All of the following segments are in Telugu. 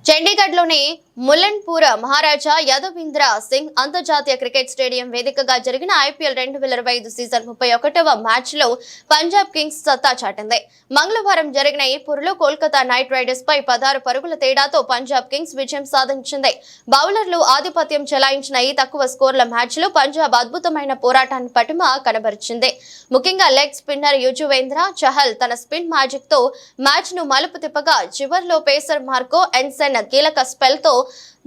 చండీగఢ్లోని ముల్లన్పూర్ మహారాజా యాదవీంద్ర సింగ్ అంతర్జాతీయ క్రికెట్ స్టేడియం వేదికగా జరిగిన ఐపీఎల్ 2025 సీజన్ 31వ మ్యాచ్లో పంజాబ్ కింగ్స్ సత్తా చాటింది. మంగళవారం జరిగిన ఈ పోరులో కోల్కతా నైట్ రైడర్స్ పై 16 పరుగుల తేడాతో పంజాబ్ కింగ్స్ విజయం సాధించింది. బౌలర్లు ఆధిపత్యం చెలాయించిన ఈ తక్కువ స్కోర్ల మ్యాచ్లో పంజాబ్ అద్భుతమైన పోరాటాన్ని పటిమ కనబరిచింది. ముఖ్యంగా లెగ్ స్పిన్నర్ యుజువేంద్ర చహల్ తన స్పిన్ మ్యాజిక్ తో మ్యాచ్ ను మలుపు తిప్పగా చివర్లో పేసర్ మార్కో ఎన్సెన్ కీలక స్పెల్ తో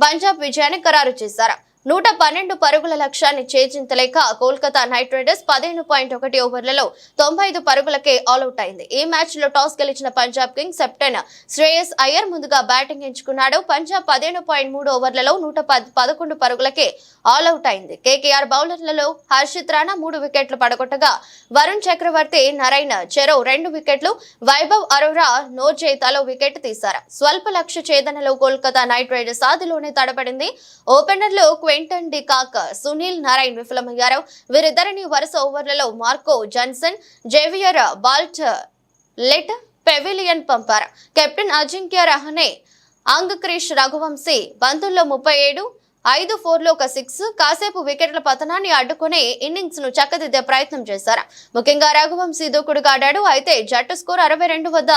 పంజాబ్ విజయాన్ని ఖరారు చేశారు. 112 పరుగుల లక్ష్యాన్ని ఛేదించలేక కోల్కతా నైట్ రైడర్స్ 15.1 ఓవర్లలో 95 పరుగులకే ఆల్అౌట్ అయింది. ఈ మ్యాచ్ లో టాస్ గెలిచిన పంజాబ్ కింగ్స్ కెప్టెన్ శ్రేయస్ అయ్యర్ ముందుగా బ్యాటింగ్ ఎంచుకున్నాడు. పంజాబ్ 15.3 ఓవర్లలో 111 పరుగులకే ఆల్అౌట్ అయింది. కేకేఆర్ బౌలర్లలో హర్షిత్ రాణా 3 వికెట్లు పడగొట్టగా వరుణ్ చక్రవర్తి, నరైన్ చెరో 2 వికెట్లు, వైభవ్ అరోరా, నోర్జే తలో వికెట్ తీశారు. స్వల్ప లక్ష్య ఛేదనలో కోల్కతా నైట్ రైడర్స్ ఆదిలోనే తడబడింది. ఓపెనర్లు Quinton de Kock, Sunil Narayan విఫలమయ్యారు. వీరిద్దరిని వరుస ఓవర్లలో Marco Jansen, Xavier Bartlett pavilion పంపారు. కెప్టెన్ అజింక్య రహానే, అంగక్రిష్ రఘువంశీ బంతుల్లో 37, 5 4లో ఒక 6 కాసేపు వికెట్ల పతనాన్ని అడ్డుకుని ఇన్నింగ్స్ ను చక్కదిద్దే ప్రయత్నం చేశారు. ముఖ్యంగా రఘువంశీ దూకుడుగా ఆడాడు. అయితే జట్టు స్కోర్ 62 వద్ద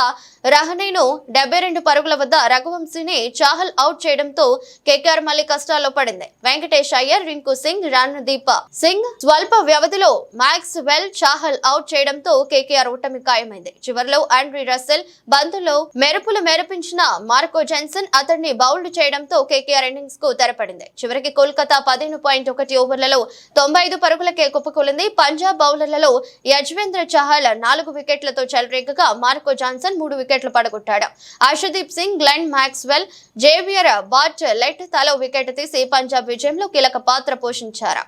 రహనేను 72 పరుగుల వద్ద రఘువంశీని చాహల్ అవుట్ చేయడంతో కేకేఆర్ మళ్లీ కష్టాల్లో పడింది. వెంకటేష్ అయ్యర్, రింకు సింగ్, రణదీప్ సింగ్ స్వల్ప వ్యవధిలో మ్యాక్స్ వెల్, చాహల్ అవుట్ చేయడంతో కేకేఆర్ ఓటమి ఖాయమైంది. చివరిలో ఆండ్రీ రసెల్ బంతుల్లో మెరుపులు మెరిపించిన మార్కో జాన్సన్ అతడిని బౌల్డ్ చేయడంతో కేకేఆర్ ఇన్నింగ్స్ కు తెరపడింది. చివరికి కోల్కతా 15.1 ఓవర్లలో 95 పరుగులకే కుప్పకూలింది. పంజాబ్ బౌలర్లలో యజ్వేంద్ర చహల్ 4 వికెట్లతో చెలరేగగా మార్కో జాన్సన్ 3 వికెట్లు పడగొట్టాడు. Arshdeep Singh, Glenn Maxwell, Xavier Bartlett తలో వికెట్ తీసి పంజాబ్ విజయంలో కీలక పాత్ర పోషించారు.